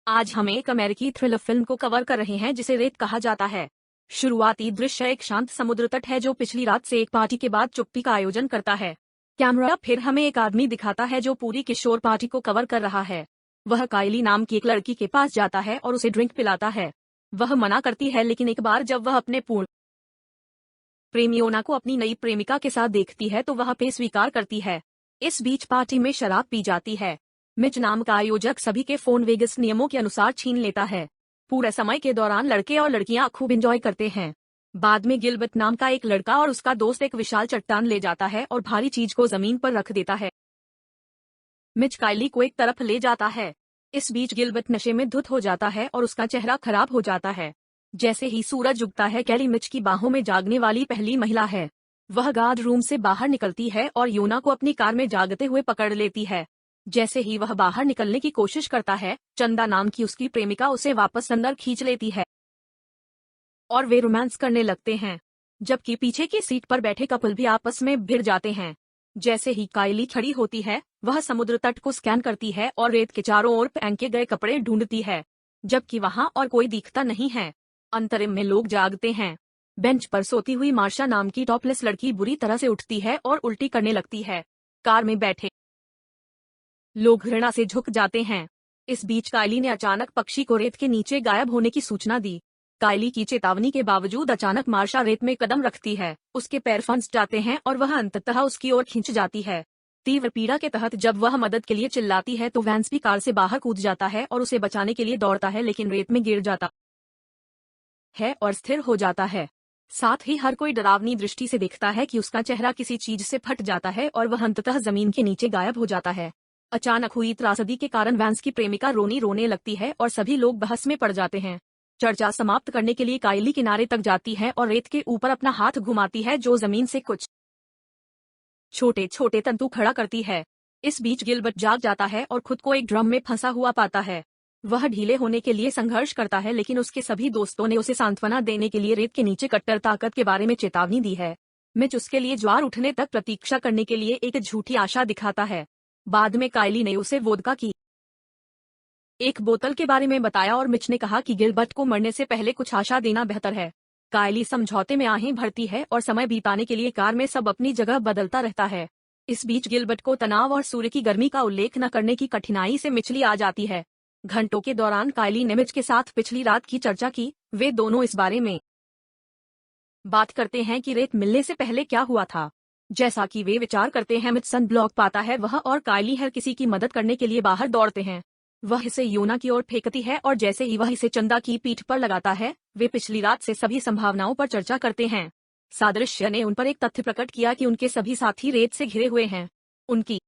आज हम एक अमेरिकी थ्रिलर फिल्म को कवर कर रहे हैं जिसे रेत कहा जाता है। शुरुआती दृश्य एक शांत समुद्र तट है जो पिछली रात से एक पार्टी के बाद चुप्पी का आयोजन करता है। कैमरा फिर हमें एक आदमी दिखाता है जो पूरी किशोर पार्टी को कवर कर रहा है। वह काइली नाम की एक लड़की के पास जाता है और उसे ड्रिंक पिलाता है। वह मना करती है, लेकिन एक बार जब वह अपने पूर्ण प्रेमी योना को अपनी नई प्रेमिका के साथ देखती है तो वह पे स्वीकार करती है। इस बीच पार्टी में शराब पी जाती है। मिच नाम का आयोजक सभी के फोन वेगस नियमों के अनुसार छीन लेता है। पूरे समय के दौरान लड़के और लड़कियां खूब एंजॉय करते हैं। बाद में गिलबर्ट नाम का एक लड़का और उसका दोस्त एक विशाल चट्टान ले जाता है और भारी चीज को जमीन पर रख देता है। मिच काइली को एक तरफ ले जाता है। इस बीच गिलबर्ट नशे में धुत हो जाता है और उसका चेहरा खराब हो जाता है। जैसे ही सूरज उगता है, कैली मिच की बाहों में जागने वाली पहली महिला है। वह गार्ड रूम से बाहर निकलती है और योना को अपनी कार में जागते हुए पकड़ लेती है। जैसे ही वह बाहर निकलने की कोशिश करता है, चंदा नाम की उसकी प्रेमिका उसे वापस अंदर खींच लेती है और वे रोमांस करने लगते हैं, जबकि पीछे की सीट पर बैठे कपल भी आपस में भिड़ जाते हैं। जैसे ही काइली खड़ी होती है, वह समुद्र तट को स्कैन करती है और रेत के चारों ओर फेंके गए कपड़े ढूंढती है, जबकि वहां और कोई दिखता नहीं है। अंतरिम में लोग जागते हैं। बेंच पर सोती हुई मार्शा नाम की टॉपलेस लड़की बुरी तरह से उठती है और उल्टी करने लगती है। कार में बैठे लोग घृणा से झुक जाते हैं। इस बीच काइली ने अचानक पक्षी को रेत के नीचे गायब होने की सूचना दी। काइली की चेतावनी के बावजूद अचानक मार्शा रेत में कदम रखती है। उसके पैर फंस जाते हैं और वह अंततः उसकी ओर खींच जाती है। तीव्र पीड़ा के तहत जब वह मदद के लिए चिल्लाती है तो वैंस भी कार से बाहर कूद जाता है और उसे बचाने के लिए दौड़ता है, लेकिन रेत में गिर जाता है और स्थिर हो जाता है। साथ ही हर कोई डरावनी दृष्टि से देखता है कि उसका चेहरा किसी चीज से फट जाता है और वह अंततः जमीन के नीचे गायब हो जाता है। अचानक हुई त्रासदी के कारण वैंस की प्रेमिका रोनी रोने लगती है और सभी लोग बहस में पड़ जाते हैं। चर्चा समाप्त करने के लिए काइली किनारे तक जाती है और रेत के ऊपर अपना हाथ घुमाती है जो जमीन से कुछ छोटे छोटे तंतु खड़ा करती है। इस बीच गिलबर्ट जाग जाता है और खुद को एक ड्रम में फंसा हुआ पाता है। वह ढीले होने के लिए संघर्ष करता है, लेकिन उसके सभी दोस्तों ने उसे सांत्वना देने के लिए रेत के नीचे कट्टर ताकत के बारे में चेतावनी दी है। मिच उसके लिए ज्वार उठने तक प्रतीक्षा करने के लिए एक झूठी आशा दिखाता है। बाद में काइली ने उसे वोदका की एक बोतल के बारे में बताया और मिच ने कहा कि गिलबर्ट को मरने से पहले कुछ आशा देना बेहतर है। काइली समझौते में आहें भरती है और समय बिताने के लिए कार में सब अपनी जगह बदलता रहता है। इस बीच गिलबर्ट को तनाव और सूर्य की गर्मी का उल्लेख न करने की कठिनाई से मिचली आ जाती है। घंटों के दौरान काइली ने मिच के साथ पिछली रात की चर्चा की। वे दोनों इस बारे में बात करते हैं कि रेत मिलने से पहले क्या हुआ था। जैसा कि वे विचार करते हैं, मिच सन ब्लॉक पाता है। वह और काइली हर किसी की मदद करने के लिए बाहर दौड़ते हैं। वह इसे योना की ओर फेंकती है और जैसे ही वह इसे चंदा की पीठ पर लगाता है, वे पिछली रात से सभी संभावनाओं पर चर्चा करते हैं। सादृश्य ने उन पर एक तथ्य प्रकट किया कि उनके सभी साथी रेत से घिरे हुए हैं। उनकी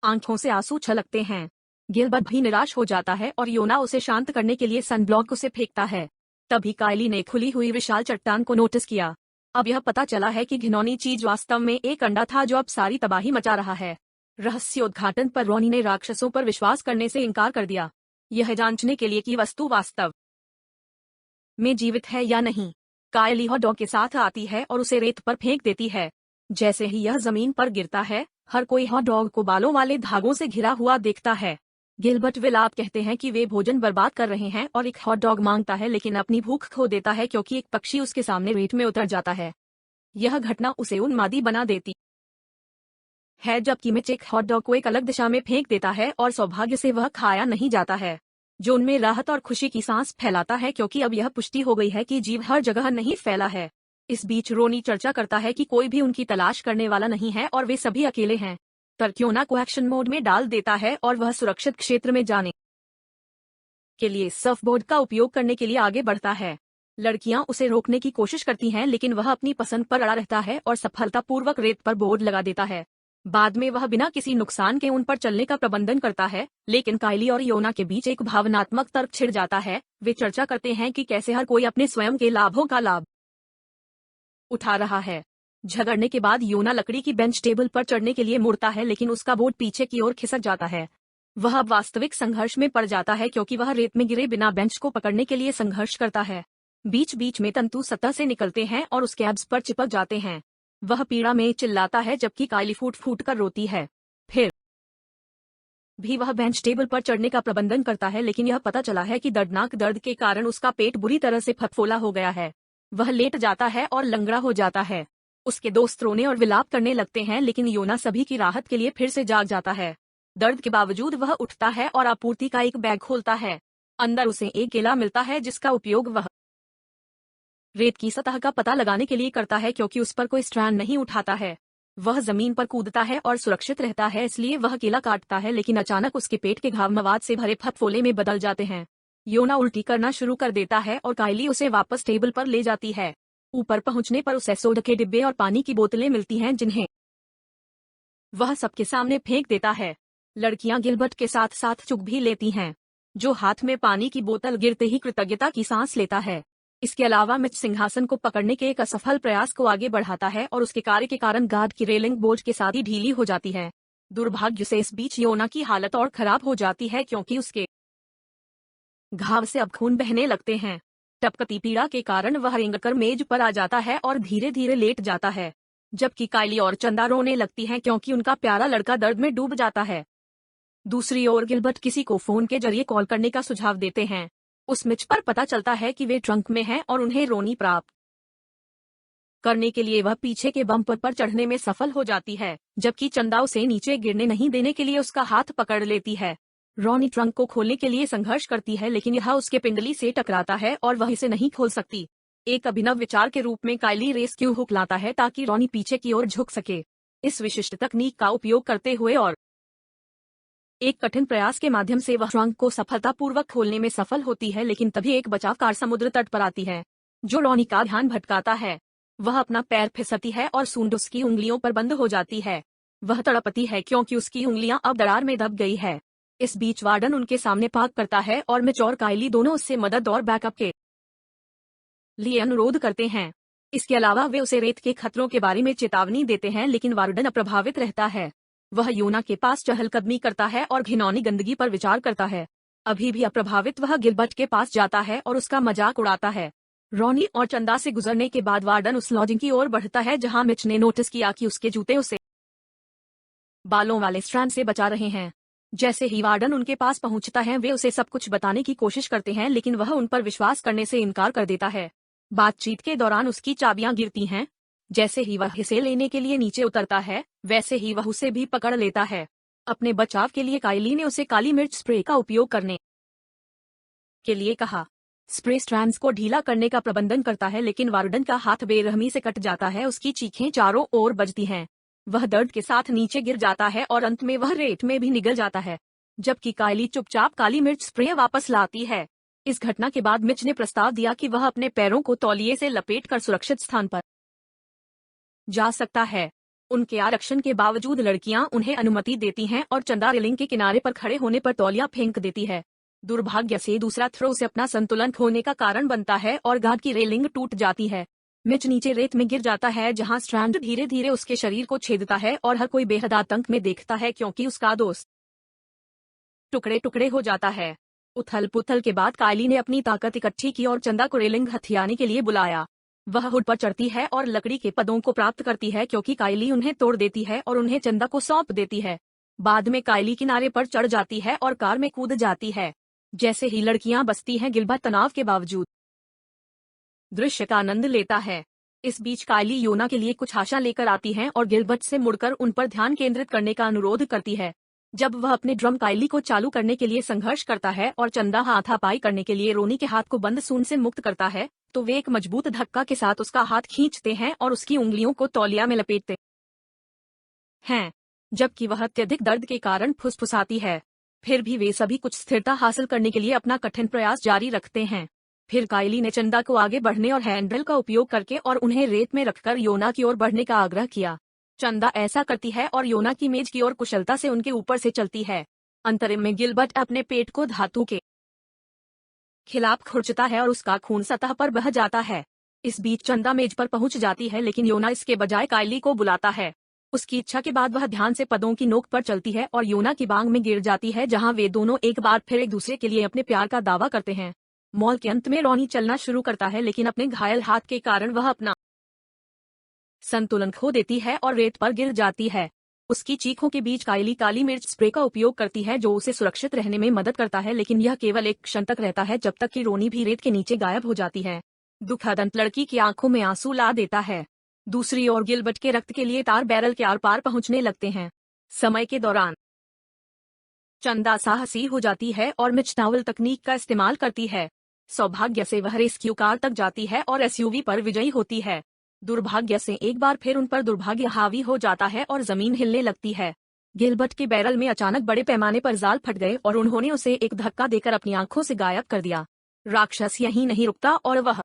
आंखों से आंसू छलकते हैं। गिलबर्ट भी निराश हो जाता है और योना उसे शांत करने के लिए सनब्लॉक उसे फेंकता है। तभी काइली ने खुली हुई विशाल चट्टान को नोटिस किया। अब यह पता चला है कि घिनौनी चीज वास्तव में एक अंडा था जो अब सारी तबाही मचा रहा है। रहस्योद्घाटन पर रोनी ने राक्षसों पर विश्वास करने से इनकार कर दिया, यह जांचने के लिए कि वस्तु वास्तव में जीवित है या नहीं। काइली हॉट डॉग के साथ आती है और उसे रेत पर फेंक देती है। जैसे ही यह जमीन पर गिरता है, हर कोई हॉट डॉग को बालों वाले धागों से घिरा हुआ देखता है। गिलबर्ट विलाप कहते हैं कि वे भोजन बर्बाद कर रहे हैं और एक हॉट डॉग मांगता है, लेकिन अपनी भूख खो देता है क्योंकि एक पक्षी उसके सामने रेत में उतर जाता है। यह घटना उसे उन्मादी बना देती है, जबकि मिच एक हॉट डॉग को एक अलग दिशा में फेंक देता है और सौभाग्य से वह खाया नहीं जाता है, जो उनमें राहत और खुशी की सांस फैलाता है क्योंकि अब यह पुष्टि हो गई है कि जीव हर जगह नहीं फैला है। इस बीच रोनी चर्चा करता है कि कोई भी उनकी तलाश करने वाला नहीं है और वे सभी अकेले हैं। तरक्योना को एक्शन मोड में डाल देता है और वह सुरक्षित क्षेत्र में जाने के लिए सर्फबोर्ड का उपयोग करने के लिए आगे बढ़ता है। लड़कियां उसे रोकने की कोशिश करती हैं, लेकिन वह अपनी पसंद पर अड़ा रहता है और सफलतापूर्वक रेत पर बोर्ड लगा देता है। बाद में वह बिना किसी नुकसान के उन पर चलने का प्रबंधन करता है, लेकिन काइली और योना के बीच एक भावनात्मक तर्क छिड़ जाता है। वे चर्चा करते हैं कि कैसे हर कोई अपने स्वयं के लाभों का लाभ उठा रहा है। झगड़ने के बाद योना लकड़ी की बेंच टेबल पर चढ़ने के लिए मुड़ता है, लेकिन उसका बोर्ड पीछे की ओर खिसक जाता है। वह अब वास्तविक संघर्ष में पड़ जाता है क्योंकि वह रेत में गिरे बिना बेंच को पकड़ने के लिए संघर्ष करता है। बीच बीच में तंतु सतह से निकलते हैं और उसके एब्स पर चिपक जाते हैं। वह पीड़ा में चिल्लाता है, जबकि काइली फूट फूट कर रोती है। फिर भी वह बेंच टेबल पर चढ़ने का प्रबंधन करता है, लेकिन यह पता चला है कि दर्दनाक दर्द के कारण उसका पेट बुरी तरह से फफोला हो गया है। वह लेट जाता है और लंगड़ा हो जाता है। उसके दोस्त रोने और विलाप करने लगते हैं, लेकिन योना सभी की राहत के लिए फिर से जाग जाता है। दर्द के बावजूद वह उठता है और आपूर्ति का एक बैग खोलता है। अंदर उसे एक केला मिलता है जिसका उपयोग वह रेत की सतह का पता लगाने के लिए करता है, क्योंकि उस पर कोई स्ट्रैंड नहीं उठाता है। वह जमीन पर कूदता है और सुरक्षित रहता है, इसलिए वह केला काटता है, लेकिन अचानक उसके पेट के घाव मवाद से भरे फफोले में बदल जाते हैं। योना उल्टी करना शुरू कर देता है और काइली उसे वापस टेबल पर ले जाती है। ऊपर पहुंचने पर उसे सोडा के डिब्बे और पानी की बोतलें मिलती हैं, जिन्हें वह सबके सामने फेंक देता है। लड़कियां गिलबर्ट के साथ साथ चुप भी लेती हैं, जो हाथ में पानी की बोतल गिरते ही कृतज्ञता की सांस लेता है। इसके अलावा मिच सिंहासन को पकड़ने के एक असफल प्रयास को आगे बढ़ाता है और उसके कार्य के कारण गार्ड की रेलिंग बोझ के साथ ही ढीली हो जाती है। दुर्भाग्य से इस बीच योना की हालत और खराब हो जाती है, क्योंकि उसके घाव से अब खून बहने लगते हैं। टपकती पीड़ा के कारण वह रेंगकर मेज पर आ जाता है और धीरे धीरे लेट जाता है, जबकि काइली और चंदा रोने लगती हैं, क्योंकि उनका प्यारा लड़का दर्द में डूब जाता है। दूसरी ओर गिलबर्ट किसी को फोन के जरिए कॉल करने का सुझाव देते हैं। उस मिच पर पता चलता है कि वे ट्रंक में हैं और उन्हें रोनी प्राप्त करने के लिए वह पीछे के बम्पर पर चढ़ने में सफल हो जाती है, जबकि चंदा उसे नीचे गिरने नहीं देने के लिए उसका हाथ पकड़ लेती है। रोनी ट्रंक को खोलने के लिए संघर्ष करती है, लेकिन यह उसके पिंडली से टकराता है और वह इसे नहीं खोल सकती। एक अभिनव विचार के रूप में काइली रेस्क्यू हुक लाता है ताकि रोनी पीछे की ओर झुक सके। इस विशिष्ट तकनीक का उपयोग करते हुए और एक कठिन प्रयास के माध्यम से वह ट्रंक को सफलतापूर्वक खोलने में सफल होती है, लेकिन तभी एक बचाव कार समुद्र तट पर आती है, जो रोनी का ध्यान भटकाता है। वह अपना पैर फिसलती है और सूंड उसकी उंगलियों पर बंद हो जाती है। वह तड़पती है क्योंकि उसकी उंगलियां अब दरार में दब गई है। इस बीच वार्डन उनके सामने पार्क करता है और मिच और काइली दोनों उससे मदद और बैकअप के लिए अनुरोध करते हैं। इसके अलावा वे उसे रेत के खतरों के बारे में चेतावनी देते हैं, लेकिन वार्डन अप्रभावित रहता है। वह योना के पास चहलकदमी करता है और घिनौनी गंदगी पर विचार करता है। अभी भी अप्रभावित वह गिलबर्ट के पास जाता है और उसका मजाक उड़ाता है। रोनी और चंदा से गुजरने के बाद वार्डन उस लॉजिंग की ओर बढ़ता है जहां मिच ने नोटिस किया कि उसके जूते उसे बालों वाले स्ट्रैंड से बचा रहे हैं। जैसे ही वार्डन उनके पास पहुंचता है, वे उसे सब कुछ बताने की कोशिश करते हैं, लेकिन वह उन पर विश्वास करने से इनकार कर देता है। बातचीत के दौरान उसकी चाबियां गिरती हैं। जैसे ही वह इसे लेने के लिए नीचे उतरता है, वैसे ही वह उसे भी पकड़ लेता है। अपने बचाव के लिए काइली ने उसे काली मिर्च स्प्रे का उपयोग करने के लिए कहा। स्प्रे स्ट्रैंड्स को ढीला करने का प्रबंधन करता है, लेकिन वार्डन का हाथ बेरहमी से कट जाता है। उसकी चीखें चारों ओर बजती हैं। वह दर्द के साथ नीचे गिर जाता है और अंत में वह रेत में भी निगल जाता है, जबकि काइली चुपचाप काली मिर्च स्प्रे वापस लाती है। इस घटना के बाद मिच ने प्रस्ताव दिया कि वह अपने पैरों को तौलिए से लपेटकर सुरक्षित स्थान पर जा सकता है। उनके आरक्षण के बावजूद लड़कियां उन्हें अनुमति देती हैं और चंदा रेलिंग के किनारे पर खड़े होने पर तौलिया फेंक देती है। दुर्भाग्य से दूसरा थ्रो उसे अपना संतुलन खोने का कारण बनता है और गार्ड की रेलिंग टूट जाती है। मिच नीचे रेत में गिर जाता है, जहां स्ट्रैंड धीरे धीरे उसके शरीर को छेदता है और हर कोई बेहद आतंक में देखता है, क्योंकि उसका दोस्त टुकड़े टुकड़े हो जाता है। उथल पुथल के बाद काइली ने अपनी ताकत इकट्ठी की और चंदा को रेलिंग हथियाने के लिए बुलाया। वह हुड पर चढ़ती है और लकड़ी के पदों को प्राप्त करती है, क्योंकि काइली उन्हें तोड़ देती है और उन्हें चंदा को सौंप देती है। बाद में काइली किनारे पर चढ़ जाती है और कार में कूद जाती है। जैसे ही लड़कियां बसती हैं, गिलबर्ट तनाव के बावजूद दृश्य का आनंद लेता है। इस बीच काइली योना के लिए कुछ आशा लेकर आती हैं और गिलबर्ट से मुड़कर उन पर ध्यान केंद्रित करने का अनुरोध करती है। जब वह अपने ड्रम काइली को चालू करने के लिए संघर्ष करता है और चंदा हाथापाई करने के लिए रोनी के हाथ को बंद सूंड से मुक्त करता है, तो वे एक मजबूत धक्का के साथ उसका हाथ खींचते हैं और उसकी उंगलियों को तौलिया में लपेटते हैं, जबकि वह अत्यधिक दर्द के कारण फुसफुसाती है। फिर भी वे सभी कुछ स्थिरता हासिल करने के लिए अपना कठिन प्रयास जारी रखते हैं। फिर काइली ने चंदा को आगे बढ़ने और हैंडल का उपयोग करके और उन्हें रेत में रखकर योना की ओर बढ़ने का आग्रह किया। चंदा ऐसा करती है और योना की मेज की ओर कुशलता से उनके ऊपर से चलती है। अंतरिम में गिलबर्ट अपने पेट को धातु के खिलाफ खुरचता है और उसका खून सतह पर बह जाता है। इस बीच चंदा मेज पर पहुंच जाती है, लेकिन योना इसके बजाय काइली को बुलाता है। उसकी इच्छा के बाद वह ध्यान से पदों की नोक पर चलती है और योना की बांग में गिर जाती है, जहां वे दोनों एक बार फिर एक दूसरे के लिए अपने प्यार का दावा करते हैं। मॉल के अंत में रोनी चलना शुरू करता है, लेकिन अपने घायल हाथ के कारण वह अपना संतुलन खो देती है और रेत पर गिर जाती है। उसकी चीखों के बीच कायली काली मिर्च स्प्रे का उपयोग करती है जो उसे सुरक्षित रहने में मदद करता है, लेकिन यह केवल एक क्षण तक रहता है जब तक कि रोनी भी रेत के नीचे गायब हो जाती है। दुखद अंत लड़की की आंखों में आंसू ला देता है। दूसरी ओर गिलबर्ट के रक्त के लिए तार बैरल के आर पार पहुंचने लगते हैं। समय के दौरान चंदा साहसी हो जाती है और मिर्च टावल तकनीक का इस्तेमाल करती है। सौभाग्य से वह रेस्क्यू कार तक जाती है और एसयूवी पर विजयी होती है। दुर्भाग्य से एक बार फिर उन पर दुर्भाग्य हावी हो जाता है और जमीन हिलने लगती है। गिलबर्ट के बैरल में अचानक बड़े पैमाने पर जाल फट गए और उन्होंने उसे एक धक्का देकर अपनी आंखों से गायब कर दिया। राक्षस यहीं नहीं रुकता और वह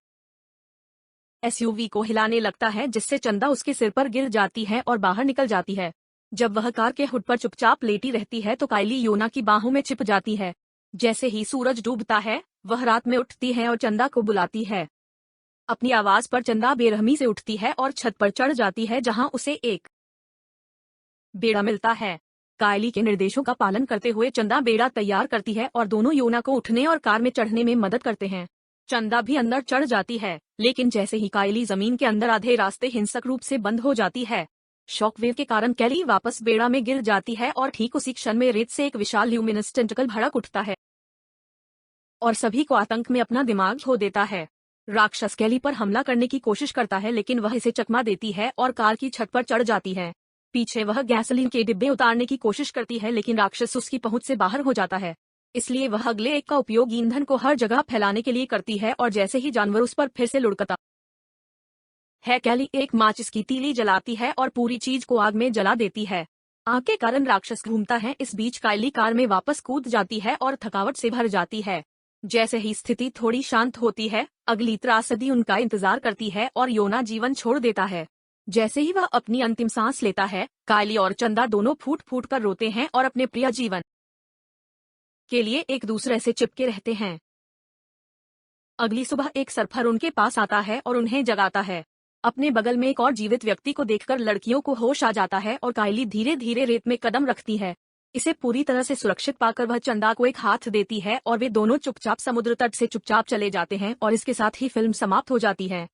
एसयूवी को हिलाने लगता है जिससे चंदा उसके सिर पर गिर जाती है और बाहर निकल जाती है। जब वह कार के हुड पर चुपचाप लेटी रहती है तो कायली योना की बाहों में छिप जाती है। जैसे ही सूरज डूबता है वह रात में उठती है और चंदा को बुलाती है। अपनी आवाज पर चंदा बेरहमी से उठती है और छत पर चढ़ जाती है जहां उसे एक बेड़ा मिलता है। कायली के निर्देशों का पालन करते हुए चंदा बेड़ा तैयार करती है और दोनों योना को उठने और कार में चढ़ने में मदद करते हैं। चंदा भी अंदर चढ़ जाती है, लेकिन जैसे ही कायली जमीन के अंदर आधे रास्ते हिंसक रूप से बंद हो जाती है। शॉकवेव के कारण कैली वापस बेड़ा में गिर जाती है और ठीक उसी क्षण में रेत से एक विशाल ल्यूमिनस टेंटकल भड़क उठता है और सभी को आतंक में अपना दिमाग खो देता है। राक्षस कैली पर हमला करने की कोशिश करता है लेकिन वह इसे चकमा देती है और कार की छत पर चढ़ जाती है। पीछे वह गैसोलीन के डिब्बे उतारने की कोशिश करती है लेकिन राक्षस उसकी पहुंच से बाहर हो जाता है। इसलिए वह अगले एक का उपयोग ईंधन को हर जगह फैलाने के लिए करती है और जैसे ही जानवर उस पर फिर से लुढ़कता है कैली एक माचिस की तीली जलाती है और पूरी चीज को आग में जला देती है। आग के कारण राक्षस घूमता है। इस बीच कायली कार में वापस कूद जाती है और थकावट से भर जाती है। जैसे ही स्थिति थोड़ी शांत होती है अगली त्रासदी उनका इंतजार करती है और योना जीवन छोड़ देता है। जैसे ही वह अपनी अंतिम सांस लेता है कायली और चंदा दोनों फूट फूट कर रोते हैं और अपने प्रिय जीवन के लिए एक दूसरे से चिपके रहते हैं। अगली सुबह एक सरफर उनके पास आता है और उन्हें जगाता है। अपने बगल में एक और जीवित व्यक्ति को देखकर लड़कियों को होश आ जाता है और कायली धीरे धीरे रेत में कदम रखती है। इसे पूरी तरह से सुरक्षित पाकर वह चंदा को एक हाथ देती है और वे दोनों चुपचाप समुद्र तट से चुपचाप चले जाते हैं और इसके साथ ही फिल्म समाप्त हो जाती है।